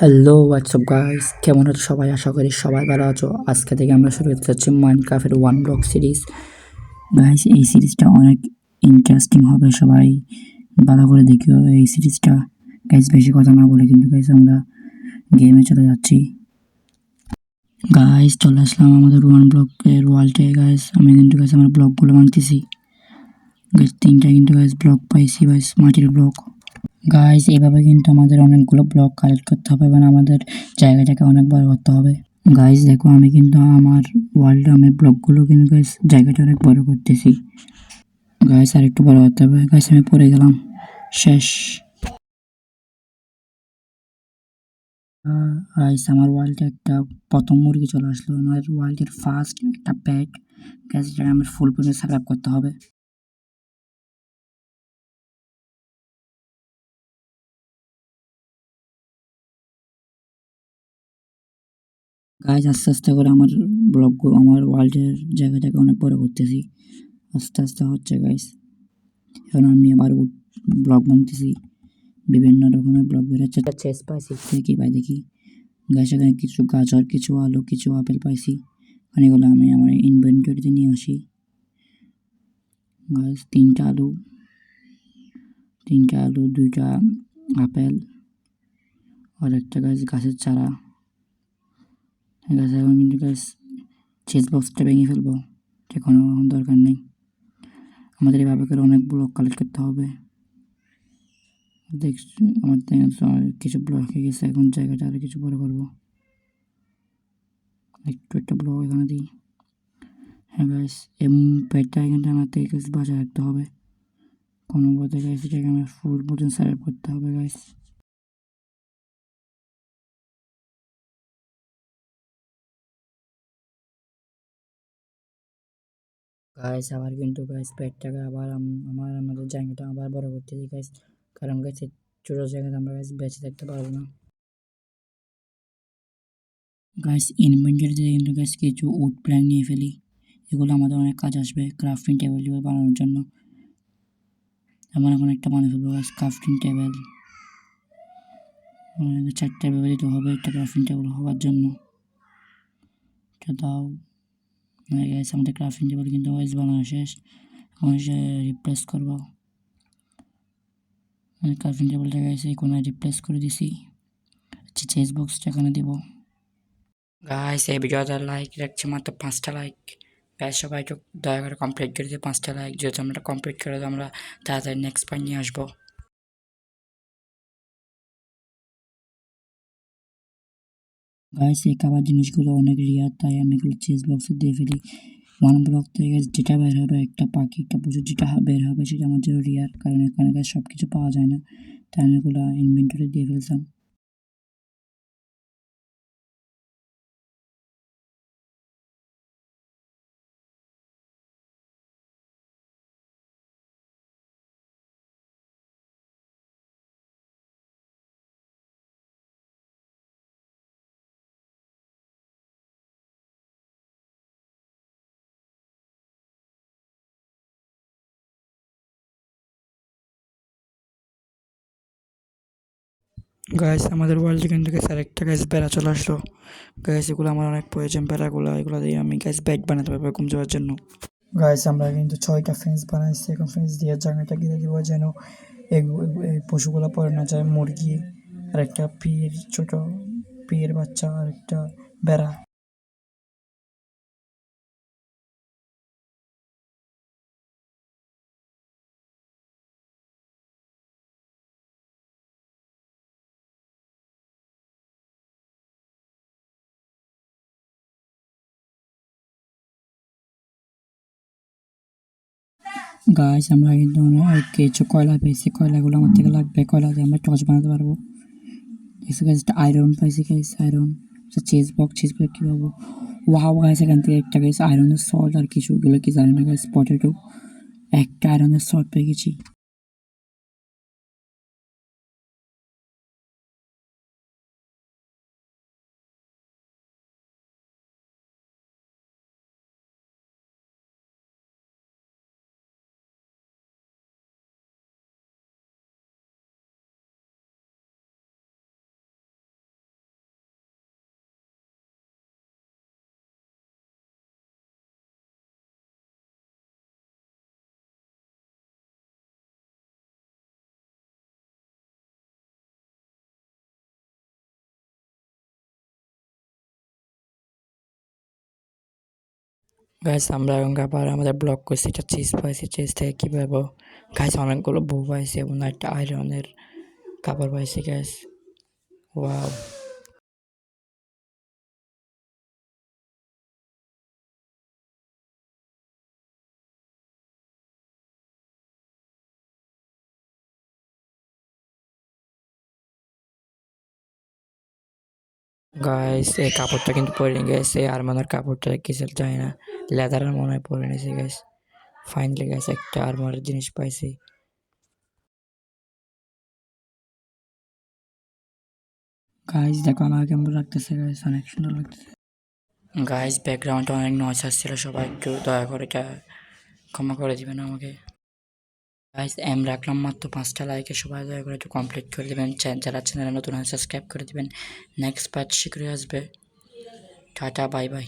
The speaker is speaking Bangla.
হ্যালো হোয়াটসঅ্যাপ গাইস, কেমন আছো সবাই? আশা করি সবাই ভালো আছো। আজকে থেকে আমরা শুরু করতে যাচ্ছি মাইনক্রাফটের ওয়ান ব্লক সিরিজ। গাইস, এই সিরিজটা অনেক ইন্টারেস্টিং হবে, সবাই ভালো করে দেখিও এই সিরিজটা। গাইস, বেশি কথা না বলে কিন্তু গাইস আমরা গেমে চলে যাচ্ছি। গাইস, চলে আসলাম আমাদের ওয়ান ব্লকের ওয়ার্ল্ডে। গাইস, আমি কিন্তু গাইস আমার ব্লকগুলো ভাঙতেছি। গাইস, তিনটা কিন্তু গাইস ব্লক পাইছি, গাইস মাটির ব্লক। গাইস, এভাবে কিন্তু আমাদের অনেকগুলো ব্লক কালেক্ট করতে হবে এবং আমাদের জায়গাটাকে অনেক বড় করতে হবে। গাইস দেখো, আমি কিন্তু আমার ওয়ার্ল্ডে আমার ব্লকগুলো কিন্তু গাইস জায়গাটা অনেক বড় করতেছি। গাইস, আর একটু বড় করতে হবে। গাইস, আমি পড়ে গেলাম, শেষ। গাইস, আমার ওয়ার্ল্ডে একটা প্রথম মুরগি চলে আসলো। আমার ওয়ার্ল্ডের ফার্স্ট একটা প্যাক। গাইস, এটাকে আমার ফুল পর্যন্ত সার্ভাইভ করতে হবে। গাইস, আস্তে আস্তে করে আমার ব্লকগুলো আমার ওয়ার্ল্ডের জায়গাটাকে অনেক বড় করতেছি। আস্তে আস্তে হচ্ছে গাইস। এখন আমি আবার ব্লগ বানাতেছি, বিভিন্ন রকমের ব্লগ বেরোচ্ছে। চেস পাইছি, দেখি ভাই দেখি। গাছ, এখানে কিছু গাজর, কিছু আলু, কিছু আপেল পাইছি। মানে এগুলো আমি আমার ইনভেন্টরিতে নিয়ে আসি। গাছ, তিনটা আলু, দুইটা আপেল আর একটা গাছ গাছের চারা। গাছ, এখন কিন্তু গাছ চেস বক্সটা ভেঙে ফেলবো, যে কোনো দরকার নেই। আমাদের এভাবে করে অনেক ব্লক কালেক্ট করতে হবে। দেখছি আমার কিছু ব্লক হয়ে গেছে, এখন জায়গাটা আরও কিছু বড় করবো। একটু একটা ব্লক এখানে দিই। হ্যাঁ গাইস, পেটটা কিন্তু আমার থেকে গাছ বাঁচা রাখতে হবে। কোনো মতে গাইস এটাকে আমার ফুল পর্যন্ত সার্ভ করতে হবে গাইস। গাইস, আবার কিন্তু গাইস পেটটাকে আবার আমাদের জায়গাটা আবার বড় করতেছি গাইস, কারণ গাইস ছোটো জায়গাতে আমরা গাইস বেঁচে থাকতে পারবো না। গাইস, ইনভেন্টরিতে কিন্তু গাইস কিছু উড প্ল্যাঙ্ক নিয়ে ফেলি, এগুলো আমাদের অনেক কাজ আসবে ক্রাফটিং টেবিল বানানোর জন্য। এমন এখন একটা বানিয়ে ফেলবো গাইস ক্রাফটিং টেবিল। 4টা ব্যবহৃত হবে একটা ক্রাফটিং টেবিল হওয়ার জন্য। এটা দাও। গাইস, আমাদের ক্রাফটিং টেবিল কিন্তু গাইস বানানো শেষ। এখন সে রিপ্লেস করবো। ক্রাফটিং টেবিলটা গাইস এই কোনায় রিপ্লেস করে দিছি। আচ্ছা, চেস বক্সটা এখানে দিব। গাইস, এই ভিডিওটা লাইক রাখছে মাত্র 5টা লাইক। গাইস, সবাই একটু দয়া করে কমপ্লিট করে দিয়ে 5টা লাইক, যেহেতু আমরা কমপ্লিট করে আমরা তাড়াতাড়ি নেক্সট পার্ট নিয়ে আসবো। গাইস, এই খাবার জিনিসগুলো অনেক রিয়ার, তাই আমি এগুলো চেস বক্সে দিয়ে ফেলি। ওয়ান ব্লক থেকে গাইস যেটা বের হবে, একটা পাখি একটা পশু যেটা বের হবে সেটা আমার জন্য রিয়ার, কারণ এখানে গাইস সব কিছু পাওয়া যায় না, তাই আমি এগুলো ইনভেন্টরি দিয়ে ফেলতাম। গাইস, আমাদের ওয়ার্ল্ডে কিন্তু গাইস আরেকটা গাইস বেড়া চলে আসলো। গাইস, এগুলো আমার অনেক প্রয়োজন, বেড়াগুলো এগুলো দিয়ে আমি গাইস ব্যাগ বানাতে পারবো ঘুম যাওয়ার জন্য। গাইস, আমরা কিন্তু 6টা ফেন্স বানাইছি, এখন ফেন্স দিয়ে জায়গাটা ঘিরে দিব যেন এই পশুগুলো পড়ে না যায়। মুরগি আর একটা ছোট পিয়ের বাচ্চা আর একটা বেড়া। গাইস, আমরা কিন্তু অনেক কিছু কয়লা পেয়েছি, কয়লাগুলো আমার থেকে লাগবে, কয়লা দিয়ে আমরা টর্চ বানাতে পারবো। গাইস, আয়রন পাইছি গাইস, আয়রন। চেজ বক্স কী পাবো? ওয়াও গাইস, এখান থেকে একটা গাইস আয়রনের সল্ট আর কিছু ওগুলো কি জানি না গাইস, পটেটো। একটা আয়রনের সল্ট পেয়ে গেছি। গাইস আমরা এখন আবার আমাদের ব্লক করছি, এটা চিজ পাইছি, চিজ থেকে কী পাবো গাইস, অনেকগুলো বউ পাইছি এবং একটা আয়রনের কাপড় পাইছি গাইস। ওয়াও, গাইস এই কাপড়টা কিন্তু পরে নিয়ে গেছে, আরমানের কাপড়টা কিছু যায় না, লেদারের মনে হয় পরে নিয়েছে গাইস। ফাইনালি গাইস একটা আরমানের জিনিস পাইছি। গাইস দেখো আমার কেমন লাগতেছে গাইস, অনেক সুন্দর লাগতেছে। গাইস ব্যাকগ্রাউন্ডে অনেক নয়েজ আসছিল, সবাই একটু দয়া করে এটা ক্ষমা করে দিবেন আমাকে। গাইস রাখলাম মাত্র 5টা লাইকে, সবাই দয়া করে একটু কমপ্লিট করে দেবেন, যারা চ্যানেলে নতুন সাবস্ক্রাইব করে দিবেন। নেক্সট পার্ট শীঘ্রই আসবে। Tata, bye bye.